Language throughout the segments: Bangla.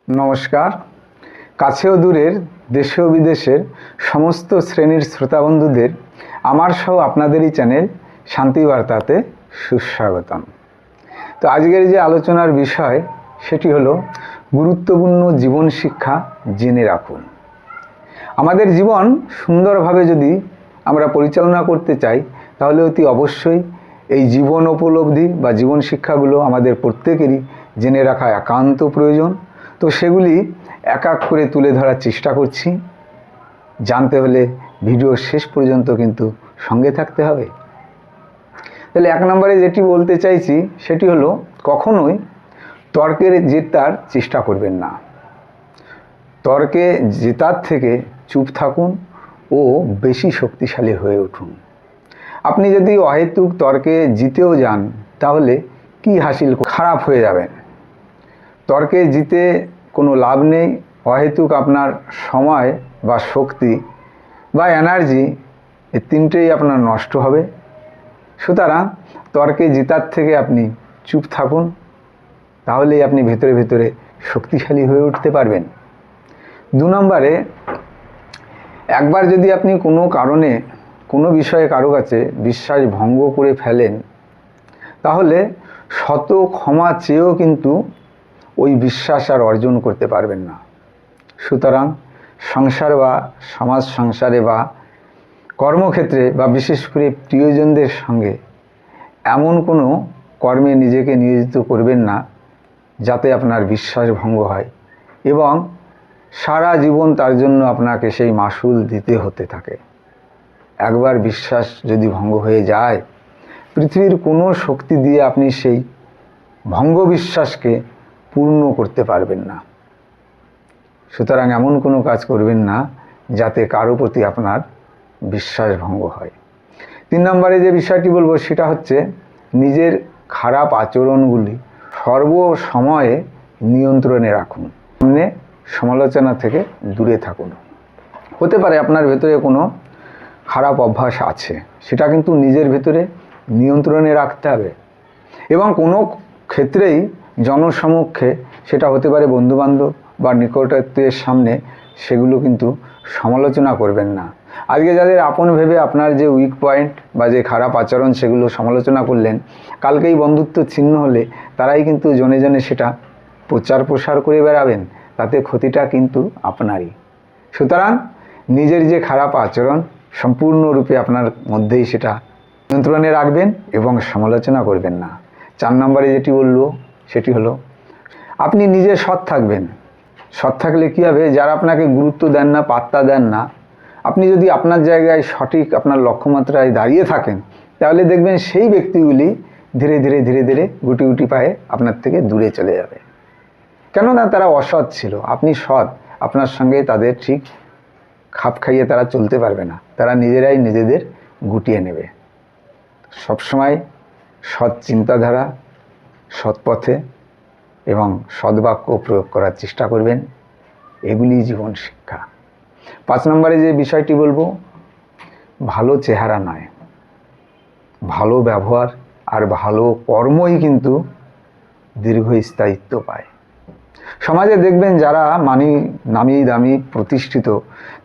নমস্কার। কাছে ও দূরের দেশে ও বিদেশের সমস্ত শ্রেণীর শ্রোতা বন্ধুদের আমার সহ আপনাদেরই চ্যানেল শান্তিবার্তাতে সুস্বাগতম। তো আজকের যে আলোচনার বিষয় সেটি হলো গুরুত্বপূর্ণ জীবন শিক্ষা জেনে রাখুন। আমাদের জীবন সুন্দরভাবে যদি আমরা পরিচালনা করতে চাই তাহলে অতি অবশ্যই এই জীবন উপলব্ধি বা জীবন শিক্ষাগুলো আমাদের প্রত্যেকেরই জেনে রাখা একান্ত প্রয়োজন। তো সেগুলি এক এক করে তুলে ধরার চেষ্টা করছি। জানতে হলে ভিডিও শেষ পর্যন্ত কিন্তু সঙ্গে থাকতে হবে। তাহলে এক নম্বরে যেটি বলতে চাইছি সেটি হলো কখনোই তর্কের জেতার চেষ্টা করবেন না। তর্কে জেতার থেকে চুপ থাকুন ও বেশি শক্তিশালী হয়ে উঠুন। আপনি যদি অহেতুক তর্কে জিতেও যান তাহলে কি হাসিল খারাপ হয়ে যাবেন। তর্কে জিতে কোনো লাভ নেই। অহেতুক আপনার সময় বা শক্তি বা এনার্জি এই তিনটেই আপনার নষ্ট হবে। সুতরাং তর্কে জেতার থেকে আপনি চুপ থাকুন, তাহলেই আপনি ভেতরে ভেতরে শক্তিশালী হয়ে উঠতে পারবেন। দু নম্বরে, একবার যদি আপনি কোনো কারণে কোনো বিষয়ে কারো কাছে বিশ্বাস ভঙ্গ করে ফেলেন তাহলে শত ক্ষমা চেয়েও কিন্তু ওই বিশ্বাস আর অর্জন করতে পারবেন না। সুতরাং সংসার বা সমাজ সংসারে বা কর্মক্ষেত্রে বা বিশেষ করে প্রিয়জনদের সঙ্গে এমন কোনো কর্মে নিজেকে নিয়োজিত করবেন না যাতে আপনার বিশ্বাস ভঙ্গ হয় এবং সারা জীবন তার জন্য আপনাকে সেই মাসুল দিতে হতে থাকে। একবার বিশ্বাস যদি ভঙ্গ হয়ে যায়, পৃথিবীর কোনো শক্তি দিয়ে আপনি সেই ভঙ্গ বিশ্বাসকে পূর্ণ করতে পারবেন না। সুতরাং এমন কোনো কাজ করবেন না যাতে কারো প্রতি আপনার বিশ্বাস ভঙ্গ হয়। 3 নম্বরে যে বিষয়টি বলবো সেটা হচ্ছে নিজের খারাপ আচরণগুলি সর্বসময়ে নিয়ন্ত্রণে রাখুন। সামনে সমালোচনা থেকে দূরে থাকুন। হতে পারে আপনার ভেতরে কোনো খারাপ অভ্যাস আছে, সেটা কিন্তু নিজের ভেতরে নিয়ন্ত্রণে রাখতে হবে এবং কোনো ক্ষেত্রেই জনসমক্ষে, সেটা হতে পারে বন্ধুবান্ধব বা নিকটাত্মীয়ের সামনে, সেগুলো কিন্তু সমালোচনা করবেন না। আজকে যাদের আপন ভেবে আপনার যে উইক পয়েন্ট বা যে খারাপ আচরণ সেগুলো সমালোচনা করলেন, কালকেই বন্ধুত্ব ছিন্ন হলে তারাই কিন্তু জনে জনে সেটা প্রচার প্রসার করে বেড়াবেন, তাতে ক্ষতিটা কিন্তু আপনারই। সুতরাং নিজের যে খারাপ আচরণ সম্পূর্ণরূপে আপনার মধ্যেই সেটা নিয়ন্ত্রণে রাখবেন এবং সমালোচনা করবেন না। 4 নম্বরে যেটি বললো সেটি হলো আপনি নিজে সৎ থাকবেন। সৎ থাকলে কী হবে, যারা আপনাকে গুরুত্ব দেন না, পাত্তা দেন না, আপনি যদি আপনার জায়গায় সঠিক আপনার লক্ষ্যমাত্রায় দাঁড়িয়ে থাকেন তাহলে দেখবেন সেই ব্যক্তিগুলি ধীরে ধীরে ধীরে ধীরে গুটি গুটি পায়ে আপনার থেকে দূরে চলে যাবে। কেননা তারা অসৎ ছিল, আপনি সৎ, আপনার সঙ্গে তাদের ঠিক খাপ খাইয়ে তারা চলতে পারবে না, তারা নিজেরাই নিজেদের গুটিয়ে নেবে। সবসময় সৎ চিন্তাধারা, সৎ পথে এবং সদ্বাক্য প্রয়োগ করার চেষ্টা করবেন। এগুলি জীবন শিক্ষা। 5 নম্বরে যে বিষয়টি বলবো, ভালো চেহারা নয়, ভালো ব্যবহার আর ভালো কর্মই কিন্তু দীর্ঘস্থায়িত্ব পায়। সমাজে দেখবেন যারা নামি দামি প্রতিষ্ঠিত,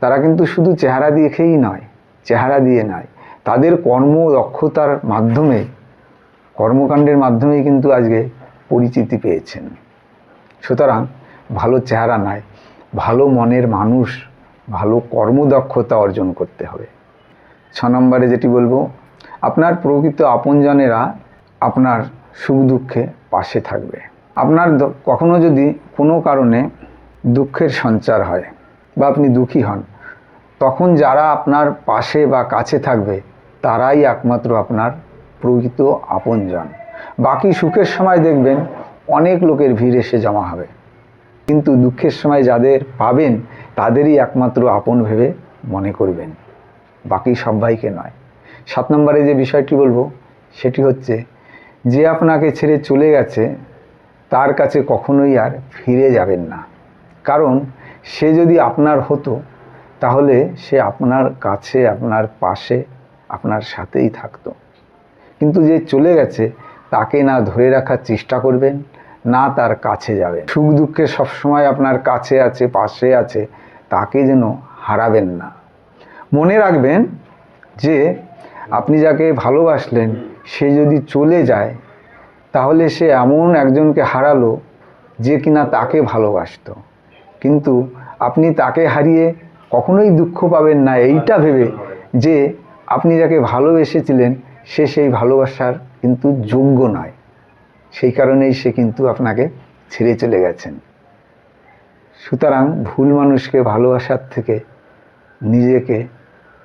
তারা কিন্তু শুধু চেহারা দেখেই নয়, চেহারা দিয়ে নয়, তাদের কর্মদক্ষতার মাধ্যমে, কর্মকাণ্ডের মাধ্যমেই কিন্তু আজকে পরিচিতি পেয়েছেন। সুতরাং ভালো চেহারা নয়, ভালো মনের মানুষ, ভালো কর্মদক্ষতা অর্জন করতে হবে। 6 নম্বরে যেটি বলবো, আপনার প্রকৃত আপনজনেরা আপনার সুখ দুঃখে পাশে থাকবে। আপনার কখনো যদি কোনো কারণে দুঃখের সঞ্চার হয় বা আপনি দুঃখী হন, তখন যারা আপনার পাশে বা কাছে থাকবে তারাই একমাত্র আপনার প্রকৃত আপনজন। বাকি সুখের সময় দেখবেন অনেক লোকের ভিড় এসে জমা হবে, কিন্তু দুঃখের সময় যাদের পাবেন তাদেরই একমাত্র আপন ভেবে মনে করবেন, বাকি সবাইকে নয়। 7 নম্বরে যে বিষয়টি বলবো সেটি হচ্ছে, যে আপনাকে ছেড়ে চলে গেছে তার কাছে কখনোই আর ফিরে যাবেন না। কারণ সে যদি আপনার হতো তাহলে সে আপনার কাছে, আপনার পাশে, আপনার সাথেই থাকতো। কিন্তু যে চলে গেছে তাকে না ধরে রাখার চেষ্টা করবেন, না তার কাছে যাবেন। সুখ দুঃখে সবসময় আপনার কাছে আছে, পাশে আছে, তাকে যেন হারাবেন না। মনে রাখবেন যে আপনি যাকে ভালোবাসলেন সে যদি চলে যায় তাহলে সে এমন একজনকে হারালো যে কিনা তাকে ভালোবাসতো, কিন্তু আপনি তাকে হারিয়ে কখনোই দুঃখ পাবেন না এইটা ভেবে যে আপনি যাকে ভালোবেসেছিলেন সে সেই ভালোবাসার কিন্তু যোগ্য নয়, সেই কারণেই সে কিন্তু আপনাকে ছেড়ে চলে গেছেন। সুতরাং ভুল মানুষকে ভালোবাসার থেকে নিজেকে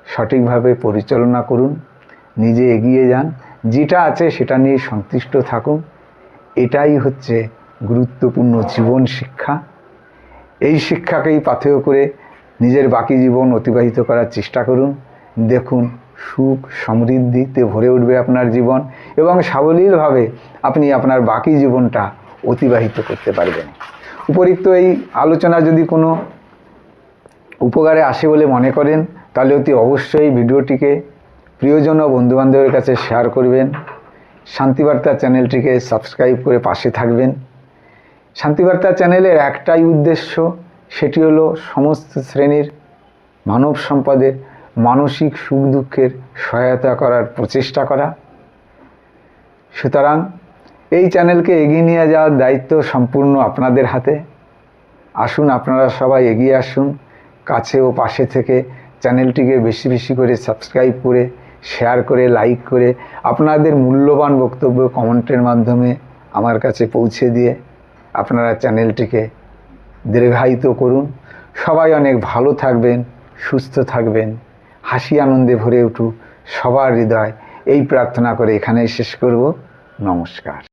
সঠিকভাবে পরিচালনা করুন, নিজে এগিয়ে যান, যেটা আছে সেটা নিয়ে সন্তুষ্ট থাকুন। এটাই হচ্ছে গুরুত্বপূর্ণ জীবন শিক্ষা। এই শিক্ষাকেই পাথেয় করে নিজের বাকি জীবন অতিবাহিত করার চেষ্টা করুন। দেখুন সুখ সমৃদ্ধিতে ভরে উঠবে আপনার জীবন এবং সাবলীলভাবে আপনি আপনার বাকি জীবনটা অতিবাহিত করতে পারবেন। উপরিক্ত এই আলোচনা যদি কোনো উপকারে আসে বলে মনে করেন তাহলে অতি অবশ্যই ভিডিওটিকে প্রিয়জন ও বন্ধুবান্ধবের কাছে শেয়ার করবেন। শান্তিবার্তা চ্যানেলটিকে সাবস্ক্রাইব করে পাশে থাকবেন। শান্তিবার্তা চ্যানেলের একটাই উদ্দেশ্য, সেটি হলো সমস্ত শ্রেণীর মানব সম্পদের মানসিক সুখ দুঃখের সহায়তা করার প্রচেষ্টা করা। সুতরাং এই চ্যানেলকে এগিয়ে নিয়ে যাওয়ার দায়িত্ব সম্পূর্ণ আপনাদের হাতে। আসুন আপনারা সবাই এগিয়ে আসুন, কাছে ও পাশে থেকে চ্যানেলটিকে বেশি বেশি করে সাবস্ক্রাইব করে, শেয়ার করে, লাইক করে আপনাদের মূল্যবান বক্তব্য কমেন্টের মাধ্যমে আমার কাছে পৌঁছে দিয়ে আপনারা চ্যানেলটিকে দীর্ঘায়িত করুন। সবাই অনেক ভালো থাকবেন, সুস্থ থাকবেন, হাসি আনন্দে ভরে উঠুক সবার হৃদয়, এই প্রার্থনা করে এখানেই শেষ করব। নমস্কার।